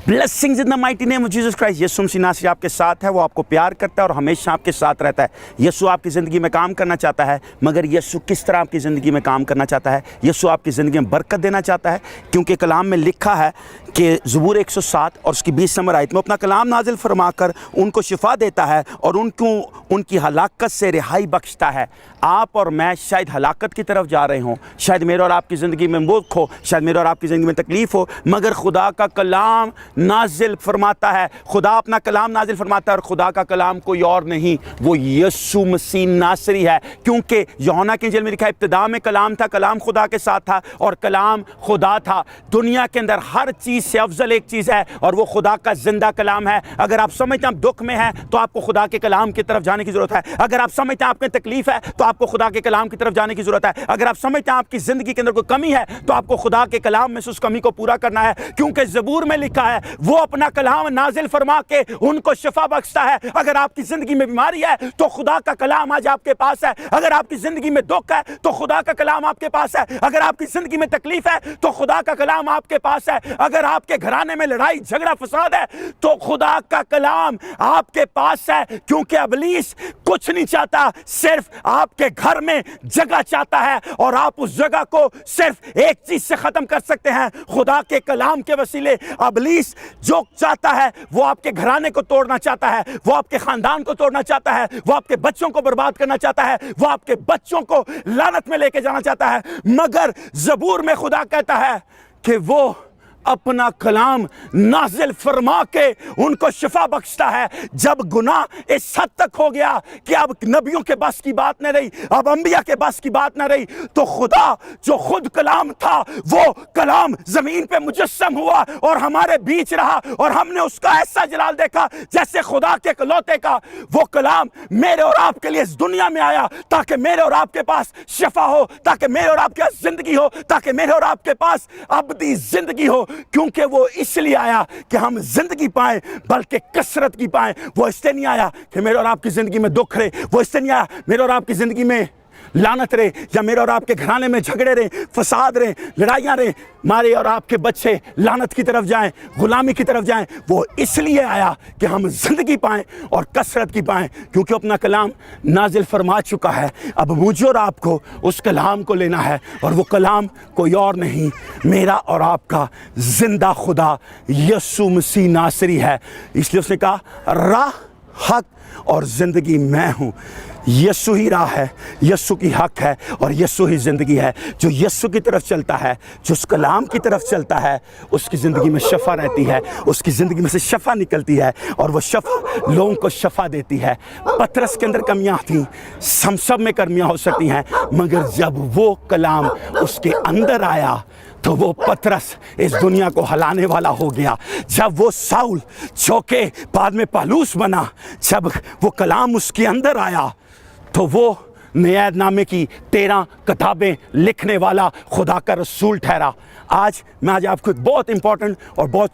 Blessings in the mighty name of Jesus Christ. यीशु मसीह नासरी आपके साथ है, वो आपको प्यार करता है और हमेशा आपके साथ रहता है। यीशु आपकी ज़िंदगी में काम करना चाहता है, मगर यीशु किस तरह आपकी ज़िंदगी में काम करना चाहता है? यीशु आपकी ज़िंदगी में बरकत देना चाहता है, क्योंकि कलाम में लिखा है कि ज़बूर 107 और उसकी 20 नंबर आयत में अपना कलाम नाजिल फरमाकर उनको शिफा देता है और उनकी हलाकत से रिहाई बख्शता है। आप और मैं शायद हलाकत की तरफ जा रहे हों, शायद मेरे और आपकी ज़िंदगी में मुल्क हो, शायद मेरे और आपकी ज़िंदगी में तकलीफ़ हो, मगर खुदा का कलाम नाजिल फरमाता है। खुदा अपना कलाम नाजिल फरमाता है और खुदा का कलाम कोई और नहीं, वो यीशु मसीह नासरी है। क्योंकि यूहन्ना की इंजील में लिखा है, इब्तिदा में कलाम था, कलाम खुदा के साथ था और कलाम खुदा था। दुनिया के अंदर हर चीज़ से अफजल एक चीज़ है और वो खुदा का जिंदा कलाम है। अगर आप समझते हैं आप दुख में हैं तो आपको खुदा के कलाम की तरफ जाने की ज़रूरत है। अगर आप समझते हैं आपके तकलीफ़ है तो आपको खुदा के कलाम की तरफ जाने की ज़रूरत है। अगर आप समझते हैं आपकी ज़िंदगी के अंदर कोई कमी है तो आपको खुदा के कलाम में से उस कमी को पूरा करना है, क्योंकि ज़बूर में लिखा है वो अपना कलाम नाजिल फरमा के उनको शिफा बख्शता है। अगर आपकी ज़िंदगी में बीमारी है तो खुदा का कलाम आज आपके पास है। अगर आपकी ज़िंदगी में दुख है तो खुदा का कलाम आपके पास है। अगर आपकी ज़िंदगी में तकलीफ़ है तो खुदा का कलाम आपके पास है। अगर आपके घराने में लड़ाई झगड़ा फसाद है तो खुदा का कलाम आपके पास है, क्योंकि इब्लीस कुछ नहीं चाहता, सिर्फ आपके घर में जगह चाहता है और आप उस जगह को सिर्फ एक चीज से खत्म कर सकते हैं, खुदा के कलाम के वसीले। इब्लीस जो चाहता है वो आपके घराने को तोड़ना चाहता है, वो आपके खानदान को तोड़ना चाहता है, वो आपके बच्चों को बर्बाद करना चाहता है, वो आपके बच्चों को लानत में लेके जाना चाहता है। मगर ज़बूर में खुदा कहता है कि वो अपना कलाम नाजिल फरमा के उनको शिफा बख्शता है। जब गुनाह इस हद तक हो गया कि अब नबियों के बस की बात न रही, अब अंबिया के बस की बात न रही, तो खुदा जो खुद कलाम था वो कलाम जमीन पे मुजस्सम हुआ और हमारे बीच रहा और हमने उसका ऐसा जलाल देखा जैसे खुदा के कलौते का वो कलाम मेरे और आपके लिए इस दुनिया में आया, ताकि मेरे और आपके पास शिफा हो, ताकि मेरे और आपके पास जिंदगी हो, ताकि मेरे और आपके पास अबदी जिंदगी हो। क्योंकि वो इसलिए आया कि हम जिंदगी पाएं, बल्कि कसरत की पाएं। वो इसलिए नहीं आया कि मेरे और आपकी जिंदगी में दुख रहे, वो इसलिए नहीं आया मेरे और आपकी जिंदगी में लानत रहे, या मेरे और आपके घराने में झगड़े रहे, फसाद रहे, लड़ाइयाँ रहे, हमारे और आपके बच्चे लानत की तरफ जाएं, गुलामी की तरफ जाएं। वो इसलिए आया कि हम जिंदगी पाएं और कसरत की पाएं, क्योंकि अपना कलाम नाजिल फरमा चुका है। अब मुझे और आपको उस कलाम को लेना है और वो कलाम कोई और नहीं, मेरा और आपका जिंदा खुदा यीशु मसीह नासरी है। इसलिए उसने कहा राह, हक और ज़िंदगी मैं हूँ। यीशु ही राह है, यीशु की हक है और यीशु ही ज़िंदगी है। जो यीशु की तरफ चलता है, जो उस कलाम की तरफ चलता है, उसकी ज़िंदगी में शफ़ा रहती है, उसकी ज़िंदगी में से शफ़ा निकलती है और वो शफ़ा लोगों को शफ़ा देती है। पतरस के अंदर कमियां थीं, हम सब में कमियां हो सकती हैं, मगर जब वो कलाम उसके अंदर आया तो वो पतरस इस दुनिया को हिलाने वाला हो गया। जब वो साउल जो के बाद में पालूस बना, जब वो कलाम उसके अंदर आया तो वो नया नामे की 13 किताबें लिखने वाला खुदा का रसूल ठहरा। आज मैं आपको एक बहुत इंपॉर्टेंट और बहुत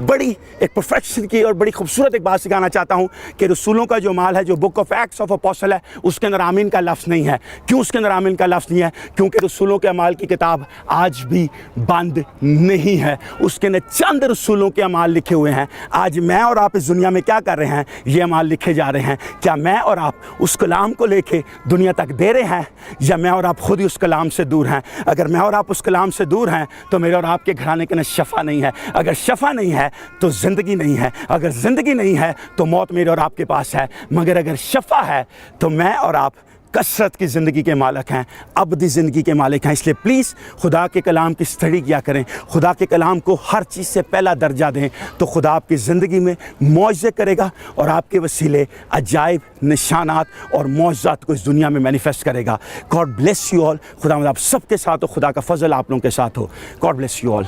बड़ी एक प्रोफेशन की और बड़ी खूबसूरत एक बात सिखाना चाहता हूँ कि रसूलों का जो माल है, जो book of acts of apostle है, उसके अंदर आमीन का लफ्ज़ नहीं है। क्यों उसके अंदर आमीन का लफ्ज़ नहीं है? क्योंकि रसूलों के अमाल की किताब आज भी बंद नहीं है, उसके अंदर चंद रसूलों के अमाल लिखे हुए हैं। आज मैं और आप इस दुनिया में क्या कर रहे हैं? ये अमाल लिखे जा रहे हैं। क्या मैं और आप उस कलाम को लेके दुनिया तक दे रहे हैं, या मैं और आप खुद ही उस कलाम से दूर हैं? अगर मैं और आप उस कलाम से दूर हैं तो मेरे और आपके घराने के अंदर शफ़ा नहीं है। अगर शफ़ा नहीं है तो ज़िंदगी नहीं है। अगर ज़िंदगी नहीं है तो मौत मेरे और आपके पास है। मगर अगर शफ़ा है तो मैं और आप कसरत की ज़िंदगी के मालिक हैं, अबदी ज़िंदगी के मालिक हैं। इसलिए प्लीज़ खुदा के कलाम की स्टडी किया करें, खुदा के कलाम को हर चीज़ से पहला दर्जा दें, तो खुदा आपकी ज़िंदगी में मौज़े करेगा और आपके वसीले अजाइब, निशानात और मौज़ात को इस दुनिया में मैनिफेस्ट करेगा। God bless you all. खुदा आप सबके साथ हो, खुदा का फजल आप लोगों के साथ हो। God bless you all.